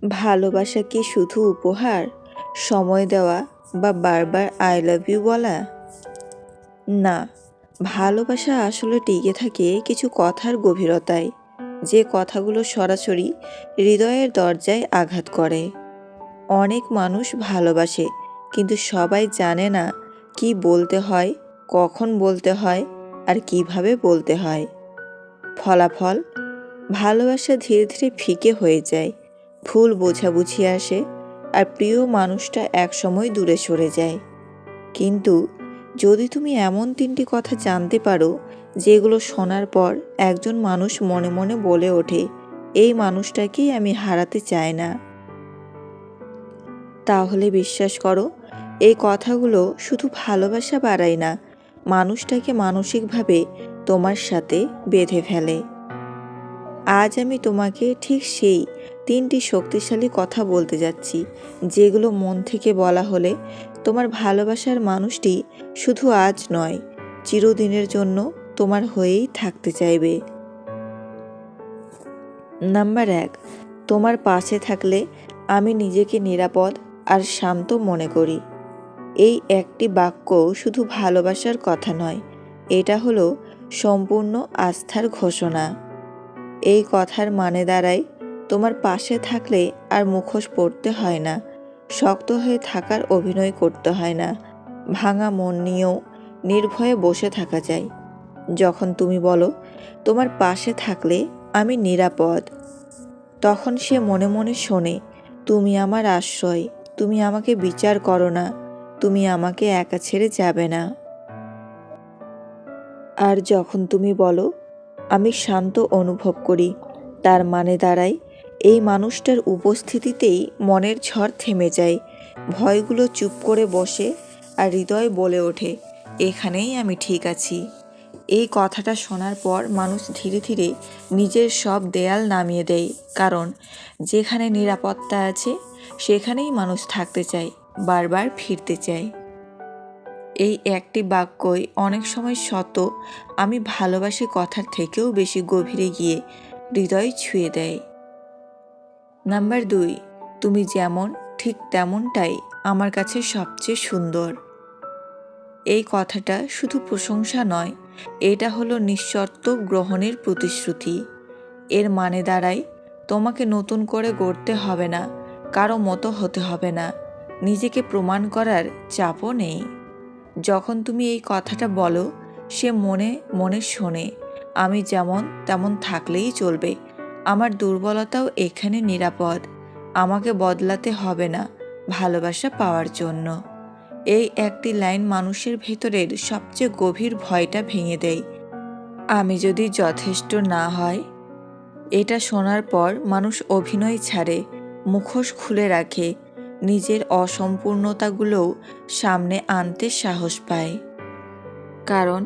ভালোবাসা কি শুধু উপহার, সময় দেওয়া বা বারবার আই লাভ ইউ বলা? না, ভালোবাসা আসলে টিকে থাকে কিছু কথার গভীরতায়, যে কথাগুলো সরাসরি হৃদয়ের দরজায় আঘাত করে। অনেক মানুষ ভালোবাসে, কিন্তু সবাই জানে না কি বলতে হয়, কখন বলতে হয়, আর কিভাবে বলতে হয়। ফলাফল, ভালোবাসা ধীরে ধীরে ফিকে হয়ে যায়, ভুল বোঝাবুঝি আসে, আর প্রিয় মানুষটা একসময় দূরে সরে যায়। কিন্তু যদি তুমি এমন ৩টি কথা জানতে পারো যেগুলো শোনার পর একজন মানুষ মনে মনে বলে ওঠে, এই মানুষটাকেই আমি হারাতে চাই না, তাহলে বিশ্বাস করো, এই কথাগুলো শুধু ভালোবাসা বাড়ায় না, মানুষটাকে মানসিকভাবে তোমার সাথে বেঁধে ফেলে। আজ আমি তোমাকে ঠিক সেই ৩টি শক্তিশালী কথা বলতে যাচ্ছি, যেগুলো মন থেকে বলা হলে তোমার ভালোবাসার মানুষটি শুধু আজ নয়, চিরদিনের জন্য তোমার হয়েই থাকতে চাইবে। নাম্বার ১, তোমার পাশে থাকলে আমি নিজেকে নিরাপদ আর শান্ত মনে করি। এই একটি বাক্য শুধু ভালোবাসার কথা নয়, এটা হলো সম্পূর্ণ আস্থার ঘোষণা। এই কথার মানে দাঁড়ায়, তোমার পাশে থাকলে আর মুখোশ পরতে হয় না, শক্ত হয়ে থাকার অভিনয় করতে হয় না, ভাঙা মন নিয়েও নির্ভয়ে বসে থাকা যায়। যখন তুমি বলো তোমার পাশে থাকলে আমি নিরাপদ, তখন সে মনে মনে শোনে, তুমি আমার আশ্রয়, তুমি আমাকে বিচার করো না, তুমি আমাকে একা ছেড়ে যাবে না। আর যখন তুমি বলো আমি শান্ত অনুভব করি, তার মানে দাঁড়ায়, এই মানুষটার উপস্থিতিতেই মনের ঝড় থেমে যায়, ভয়গুলো চুপ করে বসে, আর হৃদয় বলে ওঠে, এখানেই আমি ঠিক আছি। এই কথাটা শোনার পর মানুষ ধীরে ধীরে নিজের সব দেয়াল নামিয়ে দেয়, কারণ যেখানে নিরাপত্তা আছে সেখানেই মানুষ থাকতে চায়, বারবার ফিরতে চায়। এই একটি বাক্যই অনেক সময় শত আমি ভালোবাসি কথার থেকেও বেশি গভীরে গিয়ে হৃদয় ছুঁয়ে দেয়। নাম্বার ২, তুমি যেমন ঠিক তেমনটাই আমার কাছে সবচেয়ে সুন্দর। এই কথাটা শুধু প্রশংসা নয়, এটা হলো নিঃশর্ত গ্রহণের প্রতিশ্রুতি। এর মানে দাঁড়ায়, তোমাকে নতুন করে গড়তে হবে না, কারো মতো হতে হবে না, নিজেকে প্রমাণ করার চাপও নেই। যখন তুমি এই কথাটা বলো, সে মনে মনে শোনে, আমি যেমন তেমন থাকলেই চলবে, আমার দুর্বলতাও এখানে নিরাপদ, আমাকে বদলাতে হবে না ভালোবাসা পাওয়ার জন্য। এই একটি লাইন মানুষের ভেতরের সবচেয়ে গভীর ভয়টা ভেঙে দেয়, আমি যদি যথেষ্ট না হয়। এটা শোনার পর মানুষ অভিনয় ছাড়ে, মুখোশ খুলে রাখে, নিজের অসম্পূর্ণতাগুলোও সামনে আনতে সাহস পায়। কারণ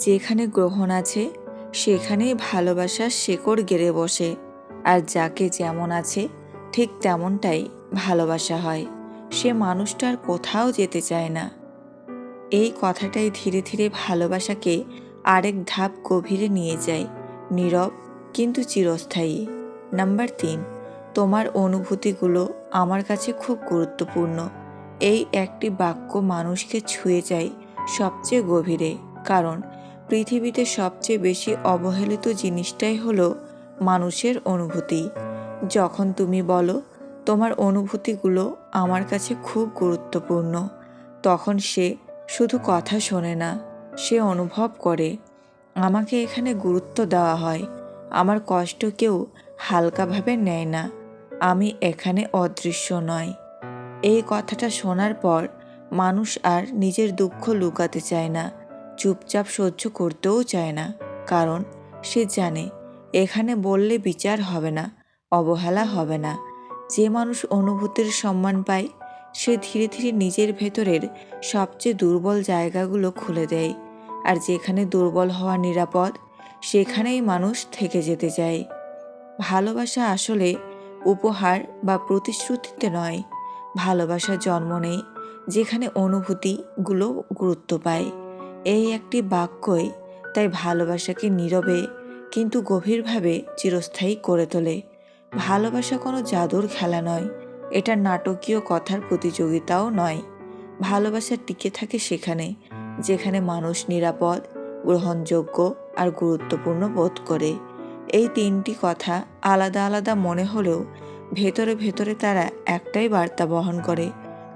যেখানে গ্রহণ আছে সেখানেই ভালোবাসার শেকড় গেড়ে বসে, আর যাকে যেমন আছে ঠিক তেমনটাই ভালোবাসা হয়, সে মানুষটা আর কোথাও যেতে চায় না। এই কথাটাই ধীরে ধীরে ভালোবাসাকে আরেক ধাপ গভীরে নিয়ে যায়, নীরব কিন্তু চিরস্থায়ী। নাম্বার ৩, তোমার অনুভূতিগুলো আমার কাছে খুব গুরুত্বপূর্ণ। এই একটি বাক্য মানুষকে ছুঁয়ে যায় সবচেয়ে গভীরে, কারণ পৃথিবীতে সবচেয়ে বেশি অবহেলিত জিনিসটাই হলো মানুষের অনুভূতি। যখন তুমি বলো তোমার অনুভূতিগুলো আমার কাছে খুব গুরুত্বপূর্ণ, তখন সে শুধু কথা শোনে না, সে অনুভব করে, আমাকে এখানে গুরুত্ব দেওয়া হয়, আমার কষ্ট কেউ হালকাভাবে নেয় না, আমি এখানে অদৃশ্য নয়। এই কথাটা শোনার পর মানুষ আর নিজের দুঃখ লুকাতে চায় না, চুপচাপ সহ্য করতেও চায় না, কারণ সে জানে এখানে বললে বিচার হবে না, অবহেলা হবে না। যে মানুষ অনুভূতির সম্মান পায়, সে ধীরে ধীরে নিজের ভেতরের সবচেয়ে দুর্বল জায়গাগুলো খুলে দেয়, আর যেখানে দুর্বল হওয়া নিরাপদ, সেখানেই মানুষ থেকে যেতে চায়। ভালোবাসা আসলে উপহার বা প্রতিশ্রুতিতে নয়, ভালোবাসা জন্ম নেয় যেখানে অনুভূতিগুলো গুরুত্ব পায়। এই একটি বাক্যই তাই ভালোবাসাকে নীরবে কিন্তু গভীরভাবে চিরস্থায়ী করে তোলে। ভালোবাসা কোনো জাদুর খেলা নয়, এটা নাটকীয় কথার প্রতিযোগিতাও নয়। ভালোবাসা টিকে থাকে সেখানে যেখানে মানুষ নিরাপদ, গ্রহণযোগ্য আর গুরুত্বপূর্ণ বোধ করে। এই তিনটি কথা আলাদা আলাদা মনে হলেও ভেতরে ভেতরে তারা একটাই বার্তা বহন করে,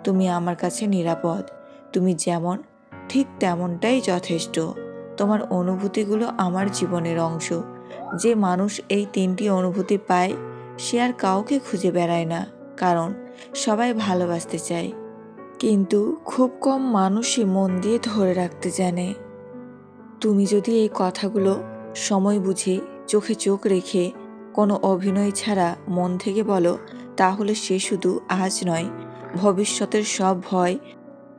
তুমি আমার কাছে নিরাপদ, তুমি যেমন ঠিক তেমনটাই যথেষ্ট, তোমার অনুভূতিগুলো আমার জীবনের অংশ। যে মানুষ এই তিনটি অনুভূতি পায় সে আর কাউকে খুঁজে বেড়ায় না, কারণ সবাই ভালোবাসতে চায়, কিন্তু খুব কম মানুষই মন দিয়ে ধরে রাখতে জানে। তুমি যদি এই কথাগুলো সময় বুঝে, চোখে চোখ রেখে, কোনো অভিনয় ছাড়া মন থেকে বলো, তাহলে সে শুধু আজ নয়, ভবিষ্যতের সব ভয়,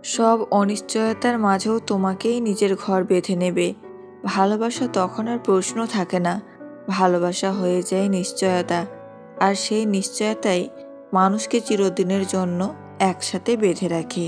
সব অনিশ্চয়তার মাঝেও তোমাকেই নিজের ঘর বেঁধে নেবে। ভালোবাসা তখন আর প্রশ্ন থাকে না, ভালোবাসা হয়ে যায় নিশ্চয়তা, আর সেই নিশ্চয়তাই মানুষকে চিরদিনের জন্য একসাথে বেঁধে রাখে।